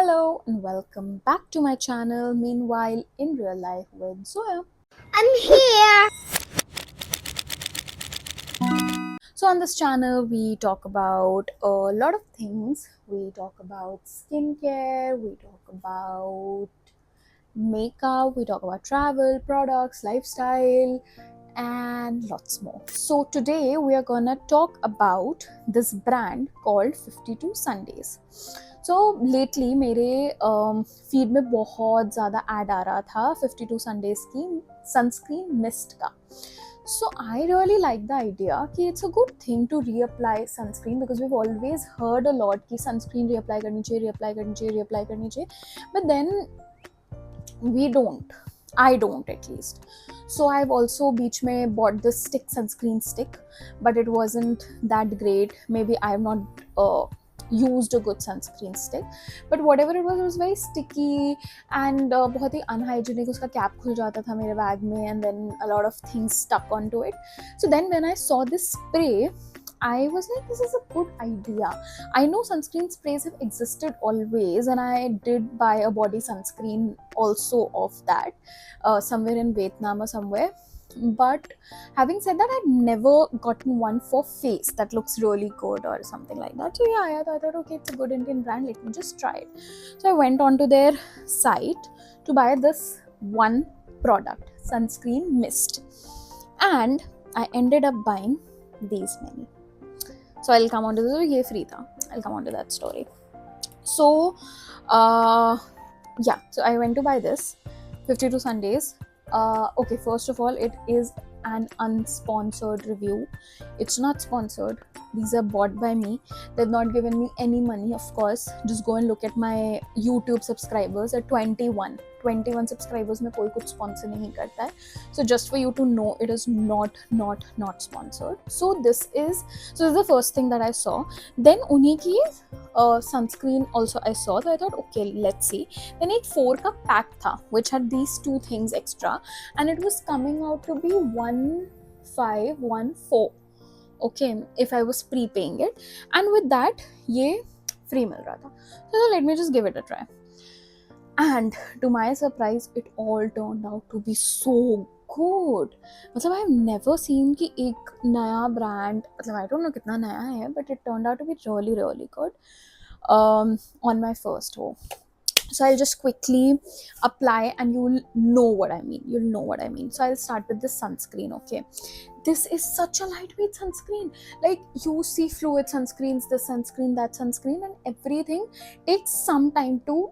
Hello and welcome back to my channel, Meanwhile in Real Life with Zoya. I'm here. So, on this channel, we talk about a lot of things. We talk about skincare, we talk about makeup, we talk about travel, products, lifestyle, and lots more. So, today we are gonna talk about this brand called 52 Sundays. So lately मेरे feed में बहुत ज़्यादा add आ रहा था 52 Sundays की sunscreen mist का. So I really like the idea कि it's a good thing to reapply sunscreen because we've always heard a lot कि sunscreen reapply करनी चाहिए, reapply करनी चाहिए, reapply करनी चाहिए, but then we don't. I don't at least. So I've also बीच में bought this stick sunscreen stick, but it wasn't that great. Maybe I've not used a good sunscreen stick, but whatever it was very sticky and बहुत ही unhygienic. उसका cap खुल जाता था मेरे bag में and then a lot of things stuck onto it. So then when I saw this spray, I was like, this is a good idea. I know sunscreen sprays have existed always, and I did buy a body sunscreen also of that somewhere in Vietnam or somewhere. But having said that, I'd never gotten one for face that looks really good or something like that. So yeah, I thought, okay, it's a good Indian brand, let me just try it. So I went onto their site to buy this one product, sunscreen mist, and I ended up buying these many. So I'll come on to this. ये free था. I'll come on to that story. So yeah, so I went to buy this 52 Sundays. Okay, first of all, it is an unsponsored review. It's not sponsored. These are bought by me. They've not given me any money, of course. Just go and look at my YouTube subscribers at 21 subscribers में कोई कुछ sponsor नहीं करता है. So just for you to know, it is not sponsored. So this is the first thing that I saw. Then उन्हीं की sunscreen also I saw. So I thought, okay, let's see. Then एक 4 का pack था, which had these two things extra, and it was coming out to be 1514. Okay, if I was prepaying it, and with that ये free मिल रहा था. So let me just give it a try. And to my surprise, it all turned out to be so good. मतलब I have never seen कि एक नया brand, मतलब I don't know कितना नया है, but it turned out to be really good on my first go. So I'll just quickly apply and you'll know what I mean. So I'll start with this sunscreen. Okay, this is such a lightweight sunscreen. Like, you see fluid sunscreens, this sunscreen, that sunscreen, and everything takes some time to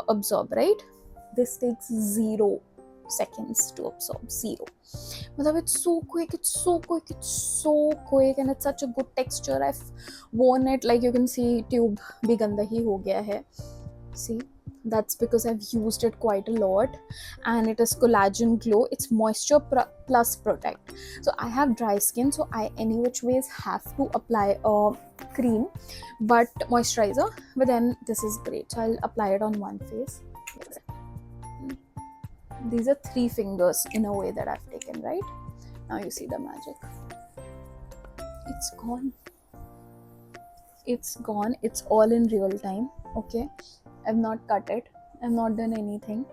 absorb, right? This takes 0 seconds to absorb. 0. But it's so quick, and it's such a good texture. I've worn it, like you can see tube bhi ganda hi ho gaya hai. See, that's because I've used it quite a lot, and it is collagen glow. It's moisture plus protect. So I have dry skin, so I any which ways have to apply a cream but moisturizer, but then this is great. So I'll apply it on one face. These are 3 fingers in a way that I've taken, right? Now you see the magic. It's gone. It's all in real time. Okay, I've not cut it, I've not done anything.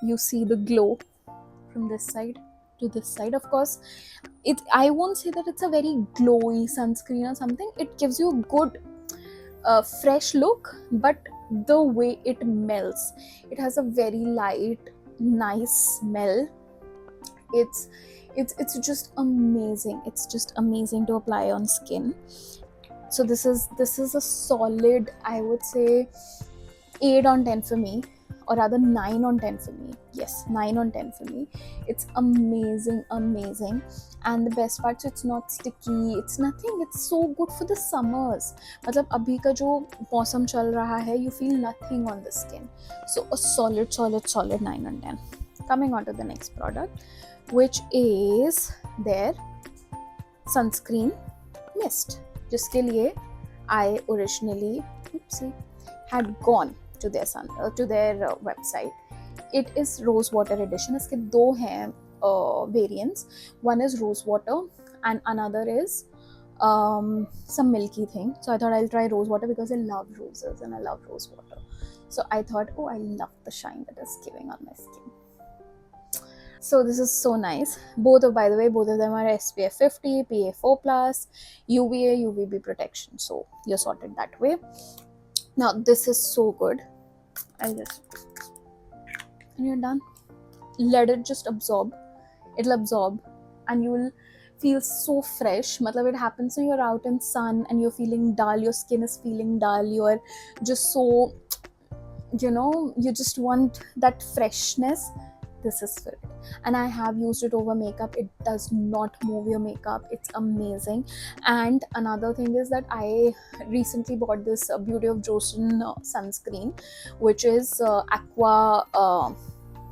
You see the glow from this side to this side. Of course, I won't say that it's a very glowy sunscreen or something. It gives you a good fresh look, but the way it melts, it has a very light, nice smell. It's just amazing. It's just amazing to apply on skin. So this is a solid, I would say, 8 on 10 for me, or rather 9 on 10 for me. Yes, 9 on 10 for me. It's amazing. And the best part, so it's not sticky, it's nothing. It's so good for the summers. मतलब अभी का जो मौसम चल रहा है, you feel nothing on the skin. So a solid 9 on 10. Coming on to the next product, which is their sunscreen mist, जिसके लिए I originally had gone to their website. It is rose water edition. इसके 2 हैं variants. One is rose water and another is some milky thing. So I thought I'll try rose water because I love roses and I love rose water. So I thought, oh, I love the shine that is giving on my skin. So this is so nice. By the way, both of them are SPF 50, PA 4 plus, UVA, UVB protection. So you're sorted that way. Now this is so good. And you're done. Let it just absorb. It'll absorb, and you will feel so fresh. Matlab, it happens when you're out in sun and you're feeling dull, your skin is feeling dull, you're just so, you just want that freshness. This is for it. And I have used it over makeup. It does not move your makeup. It's amazing. And another thing is that I recently bought this Beauty of Joseon sunscreen, which is aqua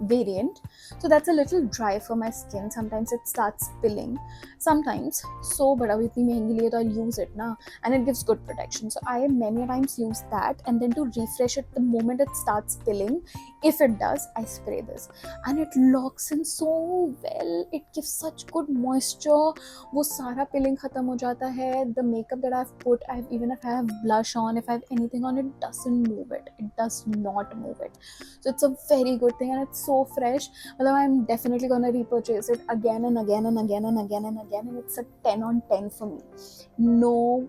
variant. So that's a little dry for my skin. Sometimes it starts spilling, sometimes. So but abhi itni mehengi liye to I'll use it na, and it gives good protection. So I many times use that, and then to refresh it the moment it starts spilling, if it does, I spray this, and it locks in so well. It gives such good moisture. वो सारा peeling खत्म हो जाता है. The makeup that I've put, even if I have blush on, if I have anything on, it doesn't move it. It does not move it. So it's a very good thing, and it's so fresh. Although I'm definitely gonna repurchase it again and again and again and again and again, and it's a 10 on 10 for me. No,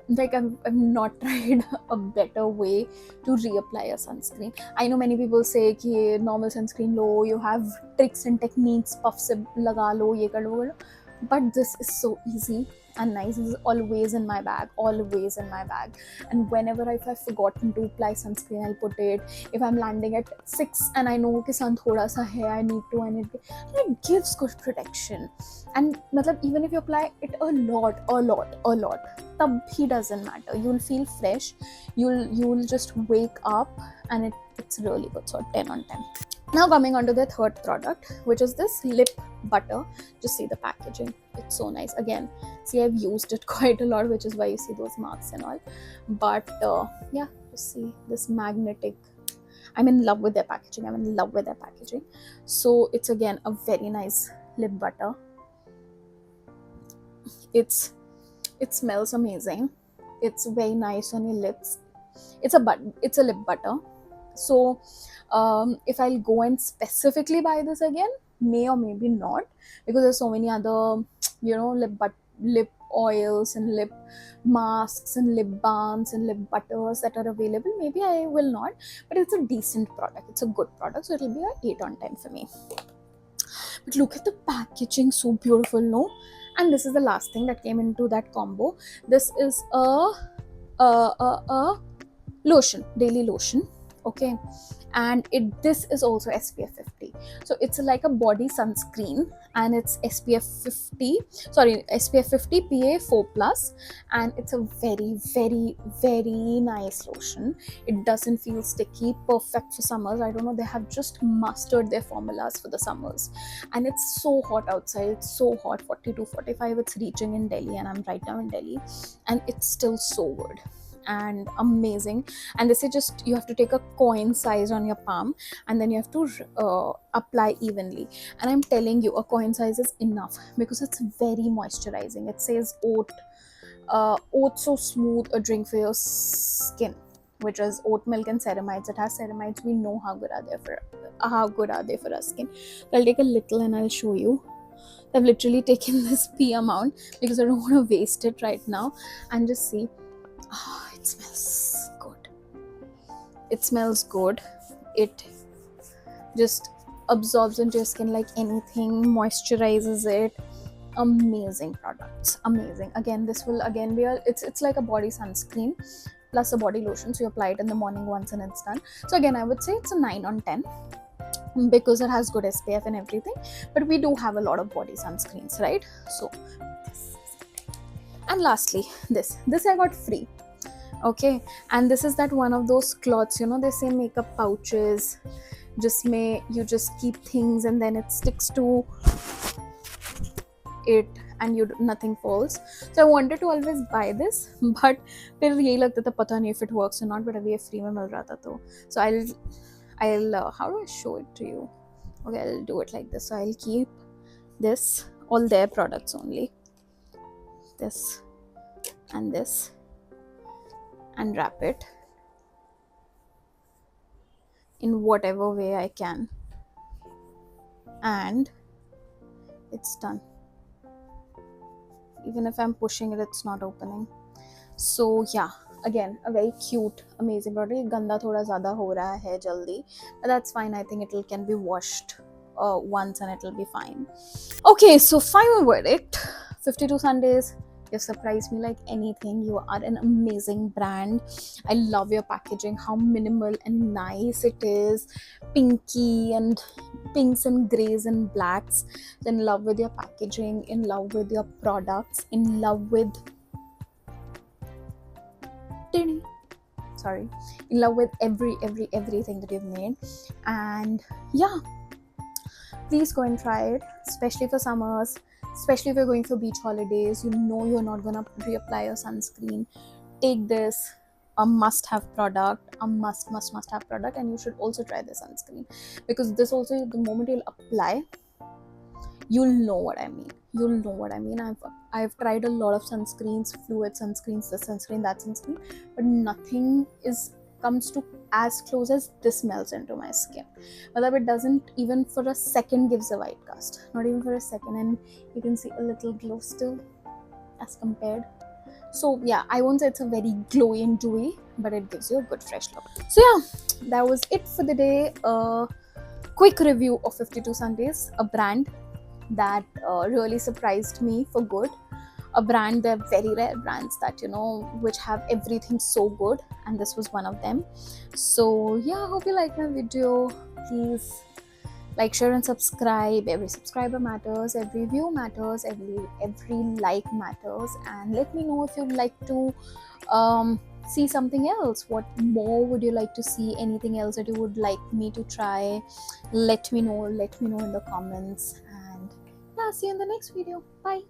like I've not tried a better way to reapply a sunscreen. I know many people say कि normal sunscreen low, you have tricks and techniques, puff से लगा लो, ये कर लो, वो कर लो. But this is so easy and nice. This is always in my bag, always in my bag. And whenever if I've forgotten to apply sunscreen, I'll put it. If I'm landing at 6 and I know कि sun thoda sa hai, I need to, and it gives good protection. And matlab, even if you apply it a lot, tab bhi doesn't matter. You'll feel fresh. You'll just wake up, and it's really good. So 10 on 10. Now coming on to the third product, which is this lip butter. Just see the packaging. It's so nice. Again, see, I've used it quite a lot, which is why you see those marks and all. But yeah, just see this magnetic. I'm in love with their packaging. So it's again a very nice lip butter. It smells amazing. It's very nice on your lips. It's a lip butter. So if I'll go and specifically buy this again, may or maybe not, because there's so many other lip oils and lip masks and lip balms and lip butters that are available. Maybe I will not, but it's a decent product. It's a good product, so it'll be a 8 on 10 for me. But look at the packaging, so beautiful, no? And this is the last thing that came into that combo. This is a lotion, daily lotion. Okay, and this is also SPF 50. So it's like a body sunscreen, and it's SPF 50 PA 4 plus, and it's a very, very, very nice lotion. It doesn't feel sticky, perfect for summers. I don't know, they have just mastered their formulas for the summers. And it's so hot outside. It's so hot, 42, 45 it's reaching in Delhi, and I'm right now in Delhi, and it's still so good and amazing. And they say just you have to take a coin size on your palm, and then you have to apply evenly. And I'm telling you, a coin size is enough, because it's very moisturizing. It says oat so smooth, a drink for your skin, which is oat milk and ceramides. It has ceramides. We know how good are they for our skin. So I'll take a little and I'll show you. I've literally taken this pea amount because I don't want to waste it right now. And just see. Oh, it smells good. It just absorbs into your skin like anything, moisturizes it. Amazing products, amazing. Again, this will again be it's like a body sunscreen plus a body lotion. So you apply it in the morning once and it's done. So again, I would say it's a 9 on 10 because it has good SPF and everything. But we do have a lot of body sunscreens, right? So and lastly, this I got free. Okay, and this is that one of those cloths, they say makeup pouches, you just keep things and then it sticks to it and nothing falls. So I wanted to always buy this, but फिर यही लगता था पता नहीं if it works or not, but अभी ये free में मिल रहा था तो. So I'll how do I show it to you? Okay, I'll do it like this. So I'll keep this, all their products only, this and this, and wrap it. in whatever way I can, and it's done. Even if I'm pushing it, it's not opening. So yeah, again, a very cute, amazing product. Ganda thoda zyada ho raha hai jaldi, but that's fine. I think it can be washed once and it'll be fine. Okay, so final verdict: 52 Sundays. You've surprised me like anything. You are an amazing brand. I love your packaging, how minimal and nice it is. Pinky and pinks and grays and blacks. In love with your packaging, in love with your products, in love with sorry, in love with everything that you've made. And yeah, please go and try it, especially for summers, especially if you're going for beach holidays. You know you're not gonna reapply your sunscreen. Take this, a must have product, a must have product. And you should also try the sunscreen, because this also, the moment you'll apply, you'll know what I mean. You'll know what I mean. I've tried a lot of sunscreens, fluid sunscreens, this sunscreen, that sunscreen, but nothing is comes to as close as this melts into my skin. But it doesn't even for a second gives a white cast, not even for a second, and you can see a little glow still as compared. So yeah, I won't say it's a very glowy and dewy, but it gives you a good fresh look. So yeah, that was it for the day. Quick review of 52 Sundays, a brand that really surprised me for good. A brand, they're very rare brands that, you know, which have everything so good, and this was one of them. So yeah, I hope you like my video. Please like, share and subscribe. Every subscriber matters, every view matters, every like matters. And let me know if you'd like to see something else. What more would you like to see? Anything else that you would like me to try? Let me know in the comments. And yeah, see you in the next video. Bye.